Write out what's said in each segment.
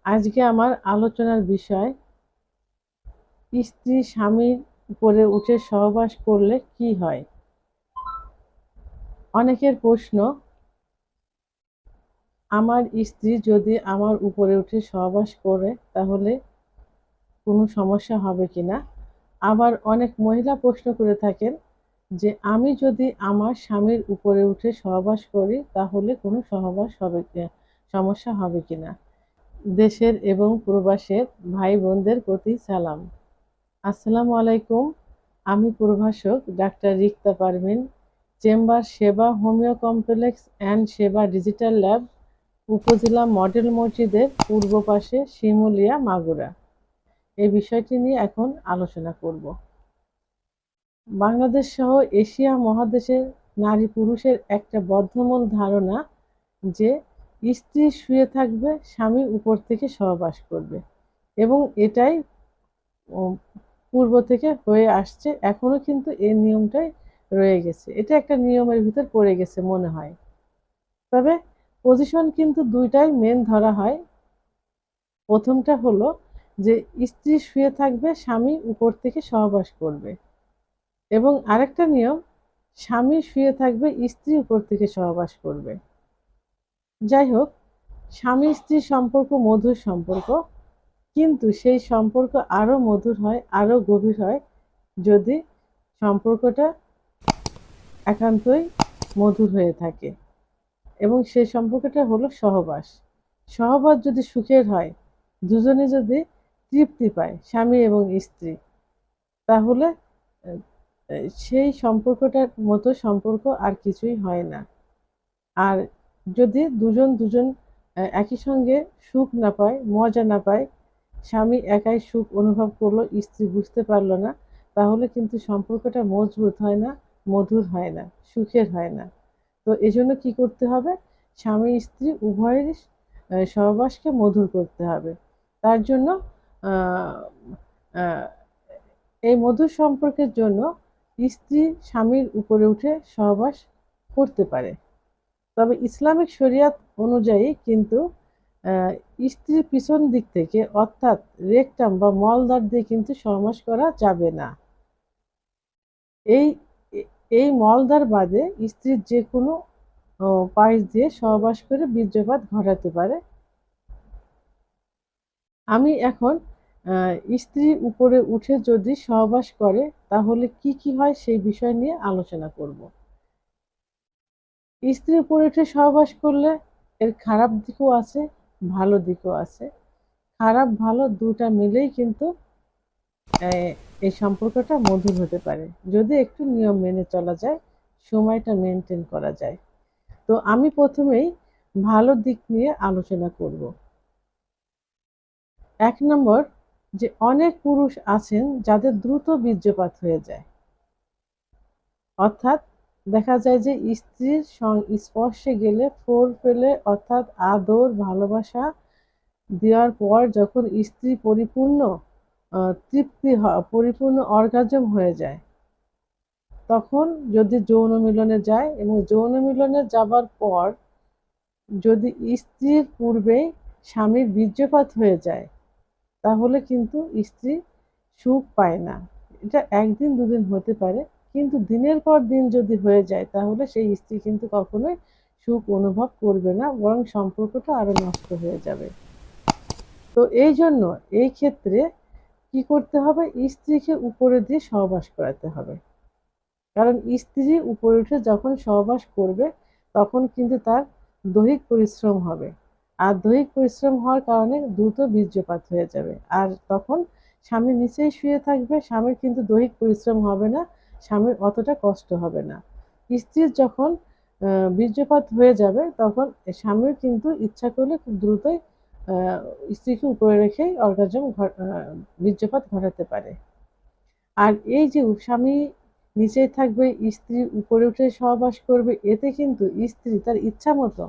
আজকে আমার আলোচনার বিষয় স্ত্রী স্বামীর উপরে উঠে সহবাস করলে কি হয়। অনেকের প্রশ্ন, আমার স্ত্রী যদি আমার উপরে উঠে সহবাস করে তাহলে কোনো সমস্যা হবে কিনা। আবার অনেক মহিলা প্রশ্ন করে থাকেন যে আমি যদি আমার স্বামীর উপরে উঠে সহবাস করি তাহলে কোনো সমস্যা হবে কিনা। দেশের এবং প্রবাসের ভাই বোনদের প্রতি সালাম। আসসালামু আলাইকুম। আমি প্রভাষক ডাক্তার রিক্তা পারভিন, চেম্বার সেবা হোমিও কমপ্লেক্স অ্যান্ড সেবা ডিজিটাল ল্যাব, উপজেলা মডেল মসজিদের পূর্ব পাশে, শিমুলিয়া, মাগুরা। এই বিষয়টি নিয়ে এখন আলোচনা করব। বাংলাদেশ সহ এশিয়া মহাদেশের নারী পুরুষের একটা বদ্ধমূল ধারণা যে স্ত্রী শুয়ে থাকবে, স্বামী উপর থেকে সহবাস করবে, এবং এটাই পূর্ব থেকে হয়ে আসছে। এখনো কিন্তু এই নিয়মটাই রয়ে গেছে, এটা একটা নিয়মের ভিতর পড়ে গেছে মনে হয়। তবে পজিশন কিন্তু দুইটাই মেন ধরা হয়। প্রথমটা হলো যে স্ত্রী শুয়ে থাকবে, স্বামী উপর থেকে সহবাস করবে, এবং আরেকটা নিয়ম, স্বামী শুয়ে থাকবে, স্ত্রী উপর থেকে সহবাস করবে। যাই হোক, স্বামী স্ত্রী সম্পর্ক মধুর সম্পর্ক, কিন্তু সেই সম্পর্ক আরো মধুর হয়, আরো গভীর হয় যদি সম্পর্কটা একান্তই মধুর হয়ে থাকে, এবং সেই সম্পর্কটা হলো সহবাস। সহবাস যদি সুখের হয়, দুজনে যদি তৃপ্তি পায়, স্বামী এবং স্ত্রী, তাহলে সেই সম্পর্কটার মতো সম্পর্ক আর কিছুই হয় না। আর যদি দুজন একই সঙ্গে সুখ না পায়, মজা না পায়, স্বামী একাই সুখ অনুভব করলো, স্ত্রী বুঝতে পারলো না, তাহলে কিন্তু সম্পর্কটা মজবুত হয় না, মধুর হয় না, সুখের হয় না। তো এজন্য কি করতে হবে, স্বামী স্ত্রী উভয়েরই সহবাসকে মধুর করতে হবে। তার জন্য আহ, আহ, এই মধুর সম্পর্কের জন্য স্ত্রী স্বামীর উপরে উঠে সহবাস করতে পারে। তবে ইসলামিক শরিয়ত অনুযায়ী কিন্তু আহ, স্ত্রীর পিছন দিক থেকে, অর্থাৎ রেকটাম বা মলদ্বার দিয়ে কিন্তু সহবাস করা যাবে না। এই এই মলদ্বার বাদে স্ত্রীর যে কোনো পাশ দিয়ে সহবাস করে বীর্যপাত ঘটাতে পারে। আমি এখন স্ত্রী উপরে উঠে যদি সহবাস করে তাহলে কি কি হয় সেই বিষয় নিয়ে আলোচনা করব। স্ত্রী উপরে উঠে সহবাস করলে এর খারাপ দিকও আছে, ভালো দিকও আছে। খারাপ ভালো দুটা মিলেই কিন্তু এই সম্পর্কটা মধুর হতে পারে, যদি একটু নিয়ম মেনে চলা যায়, সময়টা মেনটেন করা যায়। তো আমি প্রথমেই ভালো দিক নিয়ে আলোচনা করব। ১ নম্বর, যে অনেক পুরুষ আছেন যাদের দ্রুত বীর্যপাত হয়ে যায়। অর্থাৎ দেখা যায় যে স্ত্রীর স্পর্শে গেলে, ফোর পেলে, অর্থাৎ আদর ভালোবাসা দেওয়ার পর যখন স্ত্রী পরিপূর্ণ পরিপূর্ণ অর্গাজম হয়ে যায়, তখন যদি যৌন মিলনে যায়, এবং যৌন মিলনে যাবার পর যদি স্ত্রীর পূর্বেই স্বামীর বীর্যপাত হয়ে যায়, তাহলে কিন্তু স্ত্রী সুখ পায় না। এটা একদিন দুদিন হতে পারে, কিন্তু দিনের পর দিন যদি হয়ে যায় তাহলে সেই স্ত্রী কিন্তু কখনোই সুখ অনুভব করবে না, বরং সম্পর্কটা আরো নষ্ট হয়ে যাবে। তো এই জন্য এই ক্ষেত্রে কি করতে হবে, স্ত্রীকে উপরে দিয়ে সহবাস করাতে হবে। কারণ স্ত্রী উপরে উঠে যখন সহবাস করবে তখন কিন্তু তার দৈহিক পরিশ্রম হবে, আর দৈহিক পরিশ্রম হওয়ার কারণে দ্রুত বীর্যপাত হয়ে যাবে। আর তখন স্বামী নিচেই শুয়ে থাকবে, স্বামীর কিন্তু দৈহিক পরিশ্রম হবে না, স্বামীর অতটা কষ্ট হবে না। স্ত্রীর যখন বীর্যপাত হয়ে যাবে তখন স্বামীর কিন্তু ইচ্ছা করলে খুব দ্রুতই আহ, স্ত্রীকে উপরে রেখেই বীর্যপাত ঘটাতে পারে। আর এই যে স্বামী নিচে থাকবে, স্ত্রী উপরে উঠে সহবাস করবে, এতে কিন্তু স্ত্রী তার ইচ্ছা মতো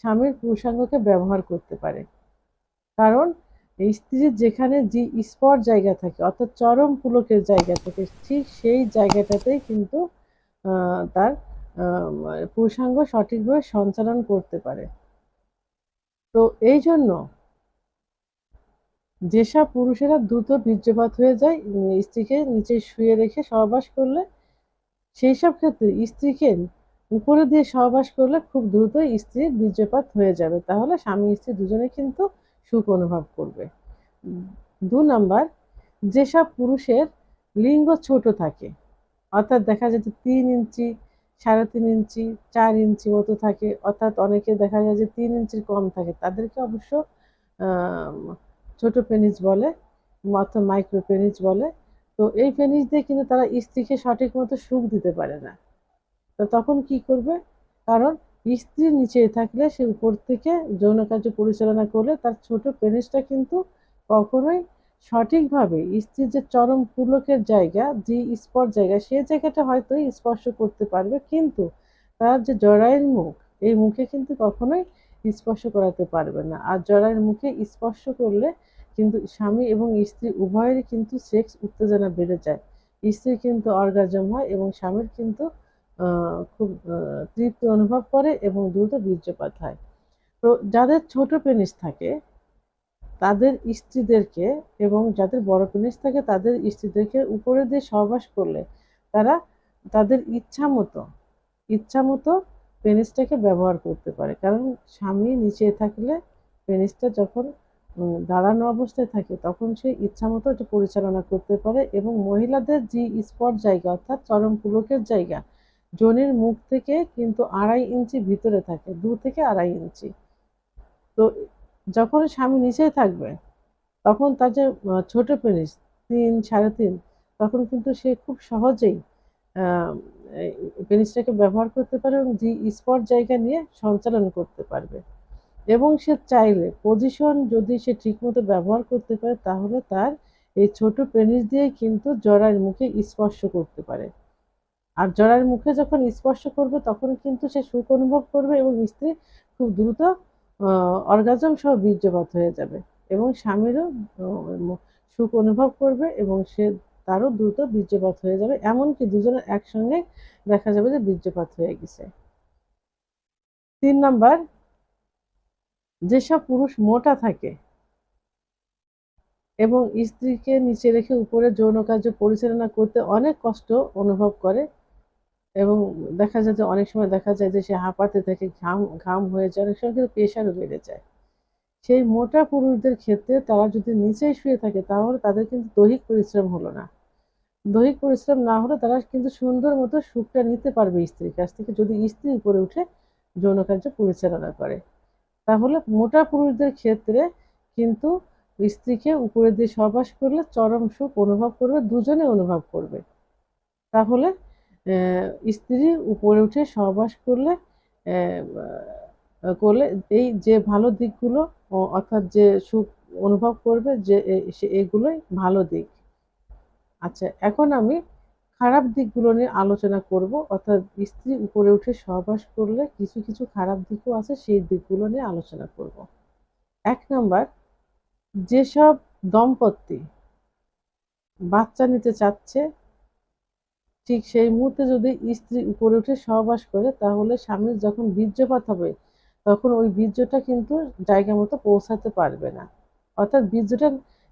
স্বামীর পুরুষাঙ্গকে ব্যবহার করতে পারে। কারণ এই স্ত্রীর যেখানে যে স্পট জায়গা থাকে, অর্থাৎ চরম পুলকের জায়গা থাকে, ঠিক সেই জায়গাটাতেই কিন্তু তার পুরুষাঙ্গ সঠিকভাবে সঞ্চালন করতে পারে। তো এই জন্য যেসব পুরুষেরা দ্রুত বীর্যপাত হয়ে যায় স্ত্রীকে নিচে শুয়ে রেখে সহবাস করলে, সেই সব ক্ষেত্রে স্ত্রীকে উপরে দিয়ে সহবাস করলে খুব দ্রুত স্ত্রীর বীর্যপাত হয়ে যাবে, তাহলে স্বামী স্ত্রী দুজনে কিন্তু সুখ অনুভব করবে। 2 নাম্বার, যেসব পুরুষের লিঙ্গ ছোট থাকে, অর্থাৎ দেখা যায় যে 3 ইঞ্চি, 3.5 ইঞ্চি, 4 ইঞ্চি মতো থাকে, অর্থাৎ অনেকে দেখা যায় যে 3 ইঞ্চির কম থাকে, তাদেরকে অবশ্য আহ, ছোট পেনিস বলে, অর্থাৎ মাইক্রো পেনিস বলে। তো এই পেনিস দিয়ে কিন্তু তারা স্ত্রীকে সঠিক মতো সুখ দিতে পারে না। তো তখন কি করবে? কারণ স্ত্রী নিচে থাকলে সে উপর থেকে যৌন কার্য পরিচালনা করলে তার ছোট পেনিসটা কিন্তু কখনোই সঠিকভাবে স্ত্রীর যে চরম পুলকের জায়গা, যে স্পট জায়গা, সে জায়গাটা হয়তো স্পর্শ করতে পারবে, কিন্তু তার যে জরায়ুর মুখ, এই মুখে কিন্তু কখনোই স্পর্শ করাতে পারবে না। আর জরায়ুর মুখে স্পর্শ করলে কিন্তু স্বামী এবং স্ত্রী উভয়েরই কিন্তু সেক্স উত্তেজনা বেড়ে যায়, স্ত্রীর কিন্তু অর্গাজম হয় এবং স্বামীর কিন্তু খুব তৃপ্তি অনুভব করে এবং দ্রুত বীর্যপাত হয়। তো যাদের ছোট পেনিস থাকে তাদের স্ত্রীদেরকে, এবং যাদের বড় পেনিস থাকে তাদের স্ত্রীদেরকে উপরে দিয়ে সহবাস করলে তারা তাদের ইচ্ছা মতো পেনিসটাকে ব্যবহার করতে পারে। কারণ স্বামী নিচে থাকলে পেনিসটা যখন দাঁড়ানো অবস্থায় থাকে তখন সে ইচ্ছা মতো এটা পরিচালনা করতে পারে, এবং মহিলাদের যে স্পট জায়গা অর্থাৎ চরম পুলকের জায়গা যোনির মুখ থেকে কিন্তু 2.5 ইঞ্চি ভিতরে থাকে, 2 থেকে 2.5 ইঞ্চি। তো যখন স্বামী নিচেই থাকবে তখন তার যে ছোট পেনিস 3, 3.5, তখন কিন্তু সে খুব সহজেই পেনিসটাকে ব্যবহার করতে পারে এবং জি স্পট জায়গা নিয়ে সঞ্চালন করতে পারবে। এবং সে চাইলে পজিশন যদি সে ঠিকমতো ব্যবহার করতে পারে তাহলে তার এই ছোট পেনিস দিয়ে কিন্তু জরায়ুর মুখে স্পর্শ করতে পারে। আর জরায়ুর মুখে যখন স্পর্শ করবে তখন কিন্তু সে সুখ অনুভব করবে এবং স্ত্রী খুব দ্রুত অর্গাজম সহ বীর্যপাত হয়ে যাবে, এবং স্বামীরও সুখ অনুভব করবে এবং সে তারও দ্রুত বীর্যপাত হয়ে যাবে, এমনকি দুজনের একসঙ্গে দেখা যাবে যে বীর্যপাত হয়ে গেছে। 3 নাম্বার, যেসব পুরুষ মোটা থাকে এবং স্ত্রীকে নিচে রেখে উপরে যৌন কার্য পরিচালনা করতে অনেক কষ্ট অনুভব করে, এবং দেখা যায় যে অনেক সময় দেখা যায় যে সে হাঁপাতে থাকে, ঘাম ঘাম হয়ে যায়, অনেক সময় কিন্তু প্রেশারও বেড়ে যায়, সেই মোটা পুরুষদের ক্ষেত্রে তারা যদি নিচেই শুয়ে থাকে তাহলে তাদের কিন্তু দৈহিক পরিশ্রম হলো না। দৈহিক পরিশ্রম না হলে তারা কিন্তু সুন্দর মতো সুখটা নিতে পারবে স্ত্রীর কাছ থেকে, যদি স্ত্রী উপরে উঠে যৌন কার্য পরিচালনা করে। তাহলে মোটা পুরুষদের ক্ষেত্রে কিন্তু স্ত্রীকে উপরে দিয়ে সহবাস করলে চরম সুখ অনুভব করবে, দুজনে অনুভব করবে। তাহলে স্ত্রী উপরে উঠে সহবাস করলে করলে এই যে ভালো দিকগুলো, অর্থাৎ যে সুখ অনুভব করবে, যে এগুলোই ভালো দিক। আচ্ছা, এখন আমি খারাপ দিকগুলো নিয়ে আলোচনা করব, অর্থাৎ স্ত্রী উপরে উঠে সহবাস করলে কিছু কিছু খারাপ দিকও আছে, সেই দিকগুলো নিয়ে আলোচনা করব। 1 নাম্বার, যেসব দম্পতি বাচ্চা নিতে চাচ্ছে ঠিক সেই মুহূর্তে যদি স্ত্রী উপরে উঠে সহবাস করে তাহলে স্বামীর যখন বীর্যপাত হবে তখন ওই বীর্যটা কিন্তু জায়গা মতো পৌঁছাতে পারবে না, অর্থাৎ বীর্যটা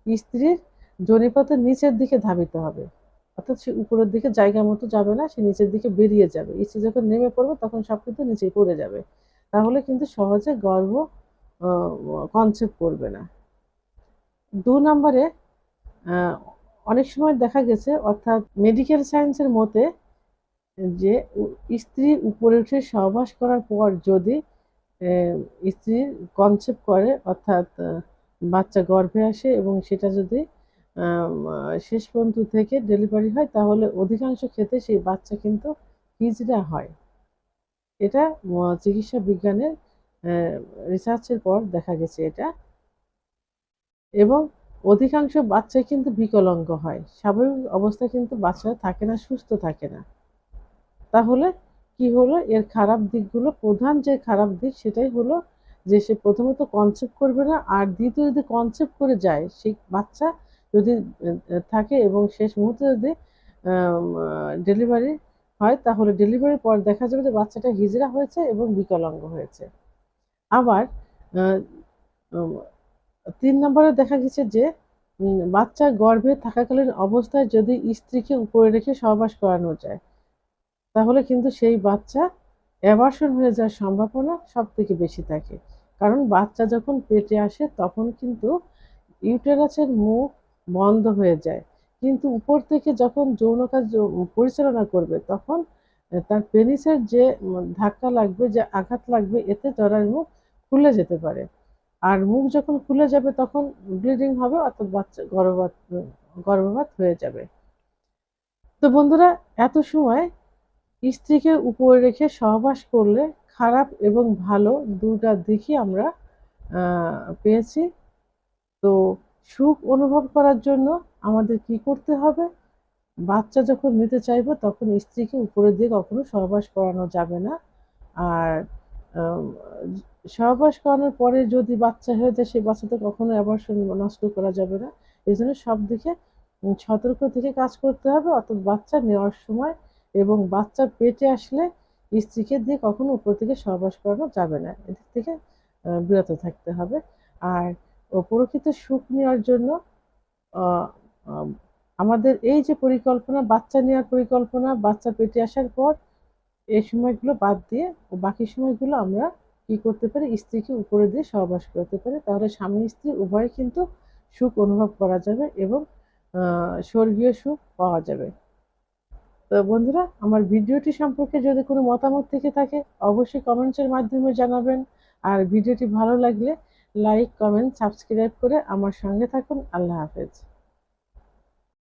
স্ত্রীর যোনিপথের নিচের দিকে ধাবিত হবে, অর্থাৎ সে উপরের দিকে জায়গা মতো যাবে না, সে নিচের দিকে বেরিয়ে যাবে, স্ত্রী যখন নেমে পড়বে তখন সব কিন্তু নিচে পড়ে যাবে, তাহলে কিন্তু সহজে গর্ভ কনসেপ্ট করবে না। 2 নম্বরে, অনেক সময় দেখা গেছে, অর্থাৎ মেডিকেল সায়েন্সের মতে, যে স্ত্রী উপরে উঠে সহবাস করার পর যদি স্ত্রী কনসেপ্ট করে, অর্থাৎ বাচ্চা গর্ভে আসে এবং সেটা যদি শেষ পর্যন্ত থেকে ডেলিভারি হয় তাহলে অধিকাংশ ক্ষেত্রে সেই বাচ্চা কিন্তু হিজড়া হয়। এটা চিকিৎসা বিজ্ঞানের রিসার্চের পর দেখা গেছে এটা, এবং অধিকাংশ বাচ্চাই কিন্তু বিকলাঙ্গ হয়, স্বাভাবিক অবস্থায় কিন্তু বাচ্চারা থাকে না, সুস্থ থাকে না। তাহলে কি হলো, এর খারাপ দিকগুলো, প্রধান যে খারাপ দিক সেটাই হলো যে সে প্রথমত কনসেপ্ট করবে না, আর দ্বিতীয় যদি কনসেপ্ট করে যায় সেই বাচ্চা যদি থাকে এবং শেষ মুহূর্তে যদি ডেলিভারি হয় তাহলে ডেলিভারির পর দেখা যাবে যে বাচ্চাটা হিজড়া হয়েছে এবং বিকলাঙ্গ হয়েছে। আবার 3 নম্বরে দেখা গেছে যে বাচ্চা গর্ভে থাকাকালীন অবস্থায় যদি স্ত্রীকে উপরে রেখে সহবাস করানো যায়, তাহলে কিন্তু সেই বাচ্চা অ্যাবর্শন হয়ে যাওয়ার সম্ভাবনা সবথেকে বেশি থাকে। কারণ বাচ্চা যখন পেটে আসে তখন কিন্তু ইউটেরাসের মুখ বন্ধ হয়ে যায়। কিন্তু উপর থেকে যখন যৌন কাজ পরিচালনা করবে তখন তার পেনিসের যে ধাক্কা লাগবে, যে আঘাত লাগবে, এতে জরায়ুর মুখ খুলে যেতে পারে। আর মুখ যখন খুলে যাবে তখন ব্লিডিং হবে, অর্থাৎ বাচ্চা গর্ভপাত হয়ে যাবে। তো বন্ধুরা, এত সময় স্ত্রীকে উপরে রেখে সহবাস করলে খারাপ এবং ভালো দুটা দিকই আমরা পেয়েছি। তো সুখ অনুভব করার জন্য আমাদের কি করতে হবে? বাচ্চা যখন নিতে চাইবো তখন স্ত্রীকে উপরে দিয়ে কখনো সহবাস করানো যাবে না। আর আম সহবাস করানোর পরে যদি বাচ্চা হয়ে যায়, সেই বাচ্চা তো কখনো অ্যাবর্শন নষ্ট করা যাবে না। এজন্য সব দিকে সতর্ক থেকে কাজ করতে হবে। অর্থাৎ বাচ্চা নেওয়ার সময় এবং বাচ্চা পেটে আসলে স্ত্রীকে দিয়ে কখনো উপর থেকে সহবাস করানো যাবে না। এদিক থেকে বিরত থাকতে হবে। আর প্রকৃত সুখ নেওয়ার জন্য আ আম আমাদের এই যে পরিকল্পনা, বাচ্চা নেওয়ার পরিকল্পনা, বাচ্চা পেটে আসার পর এই সময়গুলো বাদ দিয়ে বাকি সময়গুলো আমরা কি করতে পারি? স্ত্রীকে উপরে দিয়ে সহবাস করতে পারি। তাহলে স্বামী-স্ত্রী উভয়ে কিন্তু সুখ অনুভব করা যাবে এবং আ স্বর্গীয় সুখ পাওয়া যাবে। তো বন্ধুরা, আমার ভিডিওটি সম্পর্কে যদি কোনো মতামত থেকে থাকে অবশ্যই কমেন্টসের মাধ্যমে জানাবেন। আর ভিডিওটি ভালো লাগলে লাইক, কমেন্ট, সাবস্ক্রাইব করে আমার সঙ্গে থাকুন। আল্লাহ হাফেজ।